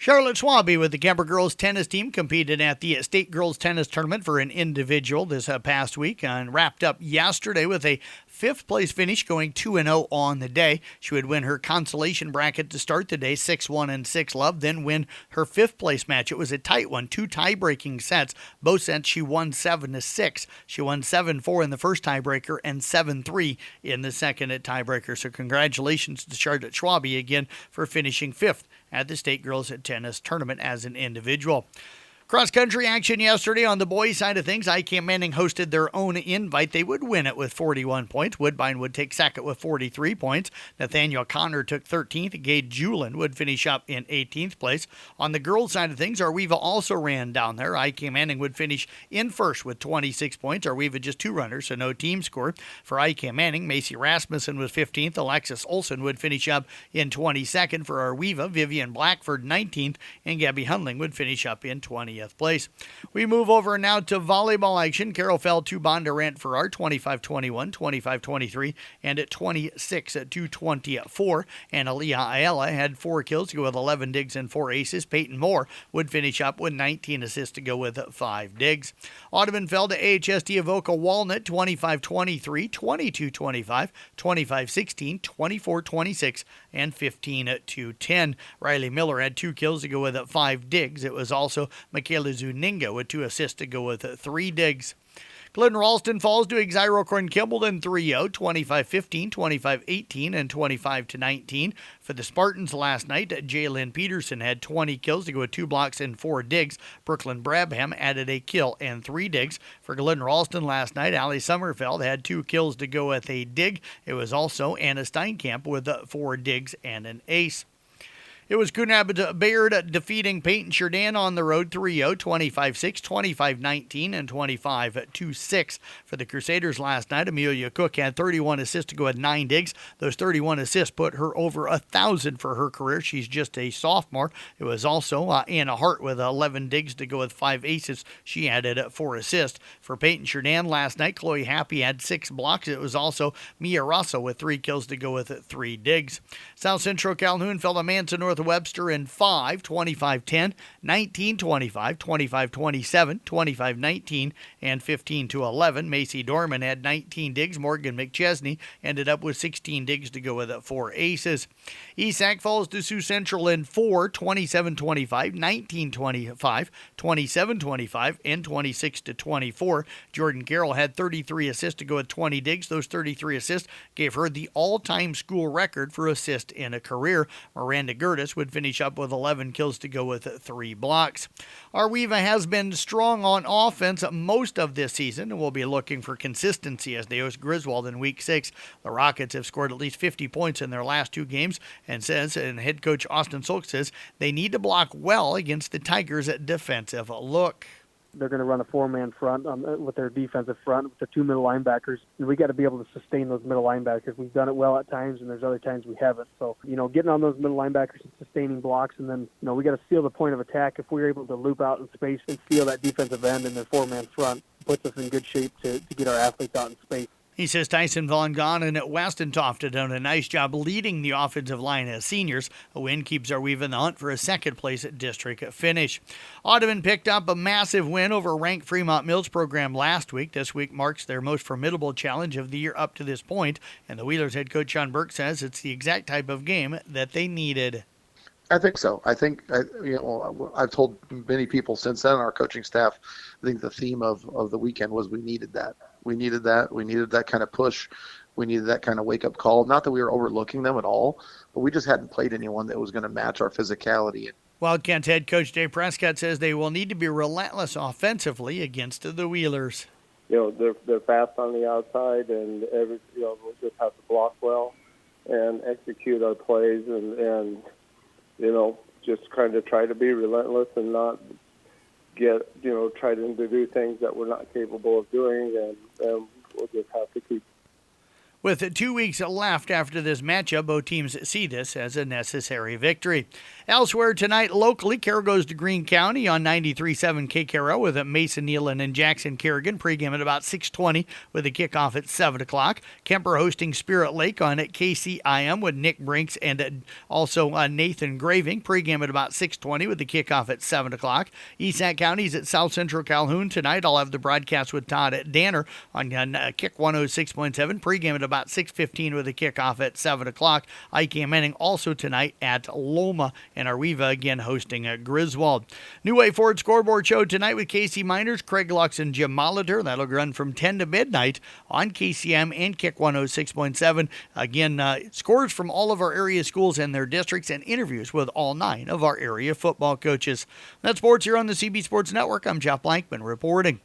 Charlotte Schwabe with the Kemper girls tennis team competed at the state girls tennis tournament for an individual this past week and wrapped up yesterday with a fifth place finish, going 2-0 on the day. She would win her consolation bracket to start the day, 6-1 and 6-love, then win her fifth place match. It was a tight one, two tie-breaking sets. Both sets she won 7-6. She won 7-4 in the first tiebreaker and 7-3 in the second tiebreaker. So congratulations to Charlotte Schwabe again for finishing fifth at the state girls tennis tournament as an individual. Cross-country action yesterday on the boys' side of things. ICAM Manning hosted their own invite. They would win it with 41 points. Woodbine would take second with 43 points. Nathaniel Connor took 13th. Gage Julian would finish up in 18th place. On the girls' side of things, Arweva also ran down there. ICAM Manning would finish in first with 26 points. Arweva just two runners, so no team score. For ICAM Manning, Macy Rasmussen was 15th. Alexis Olson would finish up in 22nd. For Arweva, Vivian Blackford 19th. And Gabby Hundling would finish up in 20th place. We move over now to volleyball action. Carroll fell to Bondurant for our 25-21, 25-23, and at 26-24. And Aaliyah Ayala had 4 kills to go with 11 digs and 4 aces. Peyton Moore would finish up with 19 assists to go with 5 digs. Audubon fell to AHST Avoca Walnut 25-23, 22-25, 25-16, 24-26, and 15-10. Riley Miller had 2 kills to go with 5 digs. It was also Michaela Zuninga with 2 assists to go with 3 digs. Glidden Ralston falls to Exira Kimball 3-0, 25-15, 25-18, and 25-19. For the Spartans last night, Jalen Peterson had 20 kills to go with 2 blocks and 4 digs. Brooklyn Brabham added a kill and 3 digs. For Glidden Ralston last night, Allie Sommerfeld had 2 kills to go with a dig. It was also Anna Steinkamp with 4 digs and an ace. It was Coonabit Bayard defeating Peyton Chardin on the road 3-0, 25-6, 25-19, and 25-6. For the Crusaders last night, Amelia Cook had 31 assists to go with 9 digs. Those 31 assists put her over 1,000 for her career. She's just a sophomore. It was also Anna Hart with 11 digs to go with 5 aces. She added 4 assists. For Peyton Chardin last night, Chloe Happy had 6 blocks. It was also Mia Rosso with 3 kills to go with 3 digs. South Central Calhoun fell to Manson North Webster in 5, 25-10, 19-25, 25-27, 25-19, and 15-11. Macy Dorman had 19 digs. Morgan McChesney ended up with 16 digs to go with 4 aces. Esac falls to Sioux Central in 4, 27-25, 19-25, 27-25, and 26-24. Jordan Carroll had 33 assists to go with 20 digs. Those 33 assists gave her the all-time school record for assist in a career. Miranda Gertis would finish up with 11 kills to go with 3 blocks. Arweva has been strong on offense most of this season and will be looking for consistency as they host Griswold in Week 6. The Rockets have scored at least 50 points in their last 2 games and head coach Austin Sulk says they need to block well against the Tigers' defensive look. They're going to run a 4-man front with their defensive front with the 2 middle linebackers. And we got to be able to sustain those middle linebackers. We've done it well at times, and there's other times we haven't. So, getting on those middle linebackers and sustaining blocks, and then, we got to steal the point of attack. If we're able to loop out in space and steal that defensive end in their 4-man front, it puts us in good shape to get our athletes out in space. He says Tyson Von Gahn and Westentoft have done a nice job leading the offensive line as seniors. A win keeps Arweva in the hunt for a second-place district finish. Audubon picked up a massive win over ranked Fremont Mills program last week. This week marks their most formidable challenge of the year up to this point, and the Wheelers head coach Sean Burke says it's the exact type of game that they needed. I think so. I think, I've told many people since then, our coaching staff, I think the theme of the weekend was we needed that. We needed that. We needed that kind of push. We needed that kind of wake-up call. Not that we were overlooking them at all, but we just hadn't played anyone that was going to match our physicality. Wildcats head coach Dave Prescott says they will need to be relentless offensively against the Wheelers. They're fast on the outside, and we'll just have to block well and execute our plays and just kind of try to be relentless and not try to do things that we're not capable of doing, and we'll just have to keep. With 2 weeks left after this matchup, both teams see this as a necessary victory. Elsewhere tonight, locally, Carroll goes to Greene County on 93.7 KCRO with Mason Nealon and Jackson Kerrigan. Pregame at about 6:20 with a kickoff at 7 o'clock. Kemper hosting Spirit Lake on KCIM with Nick Brinks and also Nathan Graving. Pregame at about 6:20 with the kickoff at 7 o'clock. East Sac County's at South Central Calhoun tonight. I'll have the broadcast with Todd Danner on Kick 106.7. Pregame at about 6:15 with a kickoff at 7 o'clock. Ike Manning also tonight at Loma, and Arweva again hosting Griswold. New Way Ford Scoreboard Show tonight with KC Miners, Craig Lux and Jim Molitor. That'll run from 10 to midnight on KCM and Kick 106.7. Again, scores from all of our area schools and their districts and interviews with all 9 of our area football coaches. That's sports here on the CB Sports Network. I'm Jeff Blankman reporting.